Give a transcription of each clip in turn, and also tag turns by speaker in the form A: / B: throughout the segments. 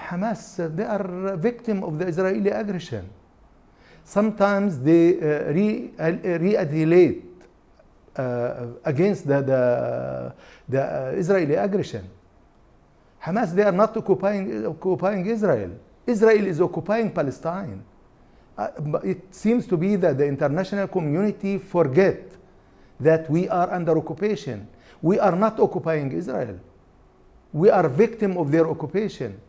A: Hamas, they are victim of the Israeli aggression. Sometimes they retaliate against the Israeli aggression. Hamas, they are not occupying Israel. Israel is occupying Palestine. But it seems to be that the international community forget that we are under occupation. We are not occupying Israel. We are victim of their occupation.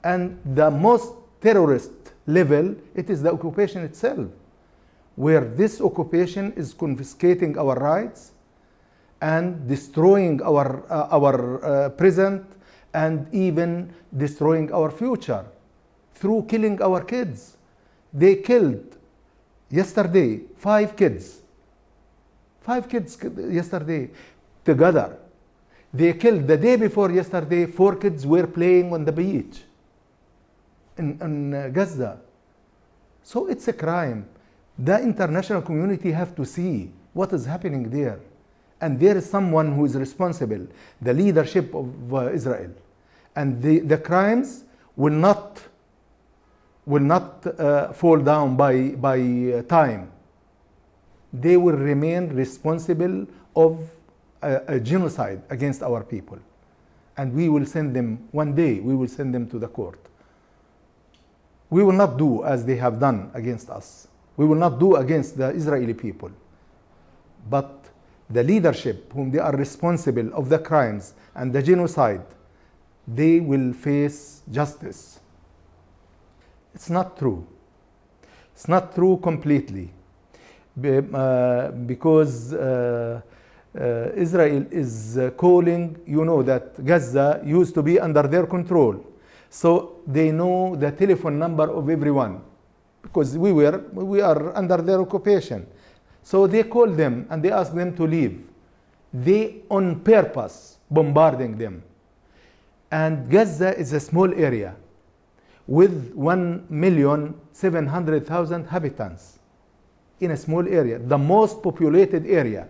A: And the most terrorist level, it is the occupation itself, where this occupation is confiscating our rights and destroying our present and even destroying our future through killing our kids. They killed yesterday 5 kids. 5 kids yesterday together. They killed the day before yesterday 4 kids were playing on the beach in Gaza. So it's a crime. The international community have to see what is happening there. And there is someone who is responsible, the leadership of Israel. And the crimes will not fall down by time. They will remain responsible of a genocide against our people. And we will send them, one day, we will send them to the court. We will not do as they have done against us. We will not do against the Israeli people. But the leadership, whom they are responsible of the crimes and the genocide, they will face justice. It's not true. It's not true completely. Because Israel is calling, you know, that Gaza used to be under their control. So they know the telephone number of everyone, because we are under their occupation. So they call them and they ask them to leave. They on purpose bombarding them. And Gaza is a small area with 1,700,000 inhabitants in a small area, the most populated area.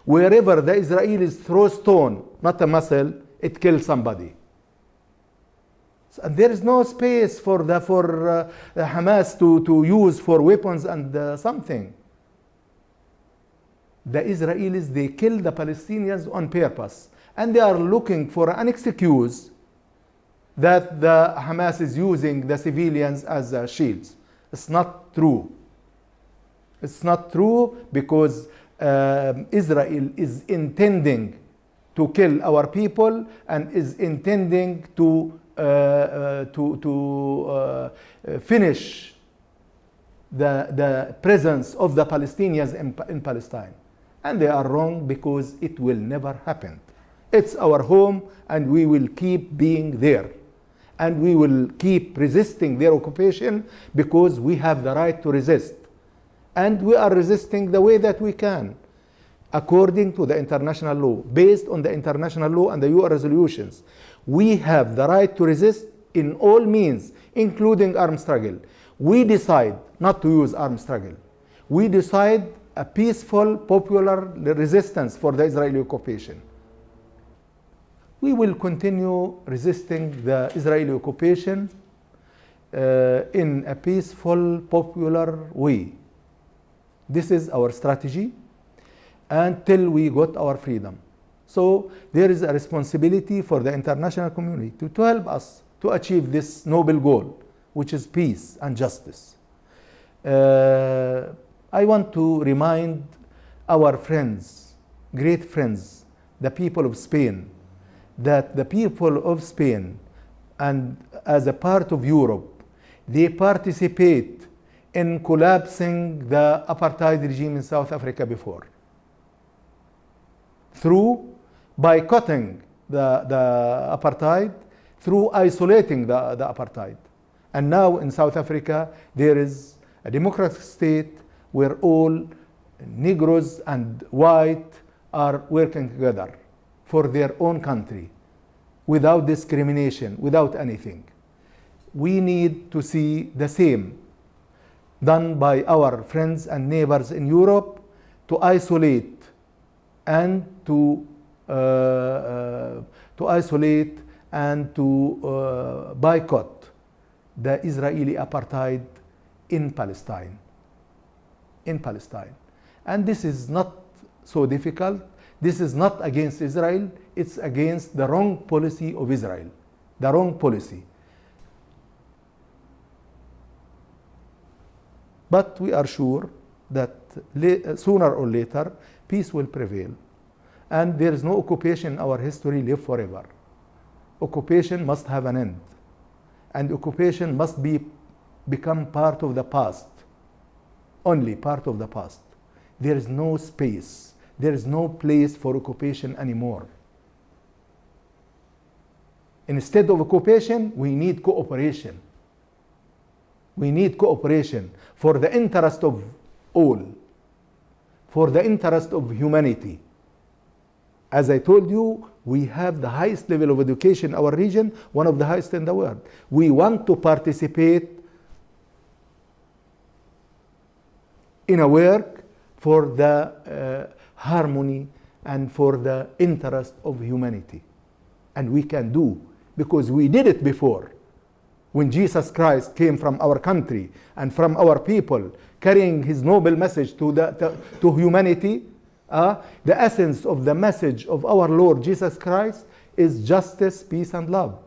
A: Wherever the Israelis throw stone, not a missile, it kills somebody. And there is no space for Hamas to use for weapons and something. The Israelis, they kill the Palestinians on purpose. And they are looking for an excuse that the Hamas is using the civilians as shields. It's not true. It's not true, because Israel is intending to kill our people and is intending to finish the presence of the Palestinians in Palestine. And they are wrong, because it will never happen. It's our home, and we will keep being there. And we will keep resisting their occupation, because we have the right to resist. And we are resisting the way that we can, according to the international law, based on the international law and the UN resolutions. We have the right to resist in all means, including armed struggle. We decide not to use armed struggle. We decide a peaceful, popular resistance for the Israeli occupation. We will continue resisting the Israeli occupation in a peaceful, popular way. This is our strategy until we got our freedom. So there is a responsibility for the international community to help us to achieve this noble goal, which is peace and justice. I want to remind our friends, great friends, the people of Spain, that the people of Spain, and as a part of Europe, they participate in collapsing the apartheid regime in South Africa before, through boycotting the apartheid, through isolating the apartheid. And now in South Africa, there is a democratic state where all Negroes and white are working together for their own country, without discrimination, without anything. We need to see the same done by our friends and neighbors in Europe, to isolate and to boycott the Israeli apartheid in Palestine. In Palestine. And this is not so difficult. This is not against Israel. It's against the wrong policy of Israel. The wrong policy. But we are sure that sooner or later, peace will prevail. And there is no occupation in our history live forever. Occupation must have an end. And occupation must become part of the past. Only part of the past. There is no space. There is no place for occupation anymore. Instead of occupation, we need cooperation. We need cooperation for the interest of all, for the interest of humanity. As I told you, we have the highest level of education in our region, one of the highest in the world. We want to participate in a work for the harmony and for the interest of humanity. And we can do, because we did it before. When Jesus Christ came from our country and from our people, carrying his noble message to humanity, the essence of the message of our Lord Jesus Christ is justice, peace, and love.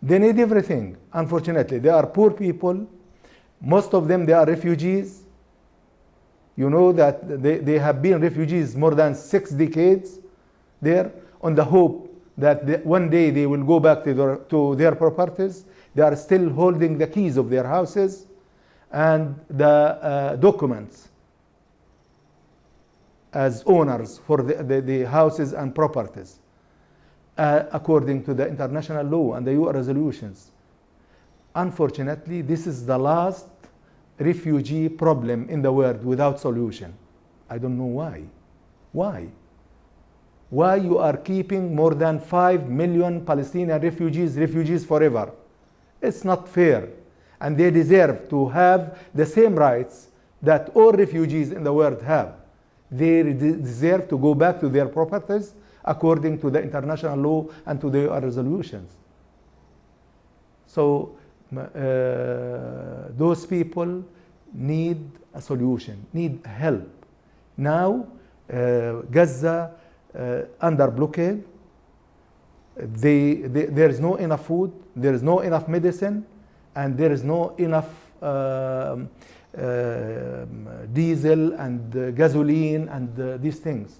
A: They need everything. Unfortunately, they are poor people. Most of them, they are refugees. You know that they have been refugees more than 6 decades there, on the hope that one day they will go back to their properties. They are still holding the keys of their houses and the documents as owners for the houses and properties according to the international law and the UN resolutions. Unfortunately, this is the last refugee problem in the world without solution. I don't know why. Why? Why you are keeping more than 5 million Palestinian refugees forever? It's not fair. And they deserve to have the same rights that all refugees in the world have. They deserve to go back to their properties according to the international law and to the UN resolutions. So those people need a solution, need help. Now, Gaza under blockade, there is no enough food, there is no enough medicine, and there is no enough diesel and gasoline and these things.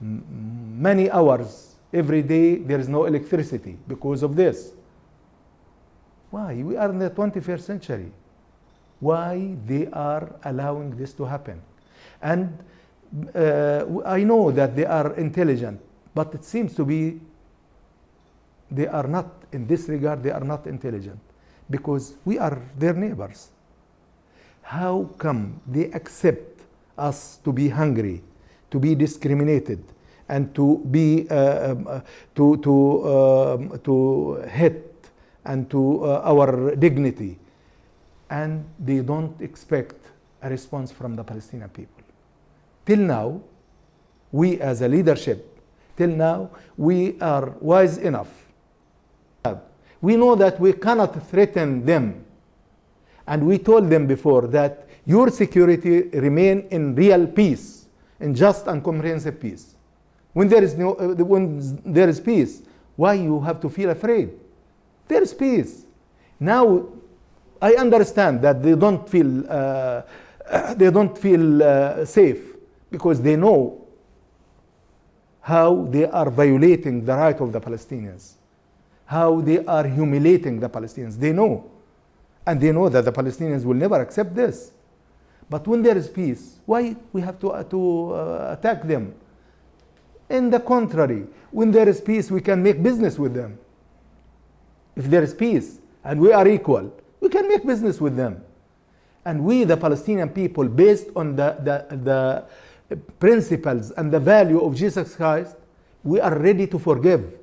A: Many hours every day there is no electricity because of this. Why? We are in the 21st century. Why they are allowing this to happen? And I know that they are intelligent, but it seems to be they are not, in this regard, they are not intelligent, because we are their neighbors. How come they accept us to be hungry, to be discriminated, and to be to hit and to our dignity, and they don't expect a response from the Palestinian people? Till now, we as a leadership, till now, we are wise enough. We know that we cannot threaten them. And we told them before that your security remain in real peace, in just and comprehensive peace. When there is peace, why you have to feel afraid? There is peace. Now, I understand that they don't feel safe, because they know how they are violating the right of the Palestinians, how they are humiliating the Palestinians. They know. And they know that the Palestinians will never accept this. But when there is peace, why we have to attack them? In the contrary, when there is peace, we can make business with them. If there is peace and we are equal, we can make business with them. And we, the Palestinian people, based on the principles and the value of Jesus Christ, we are ready to forgive.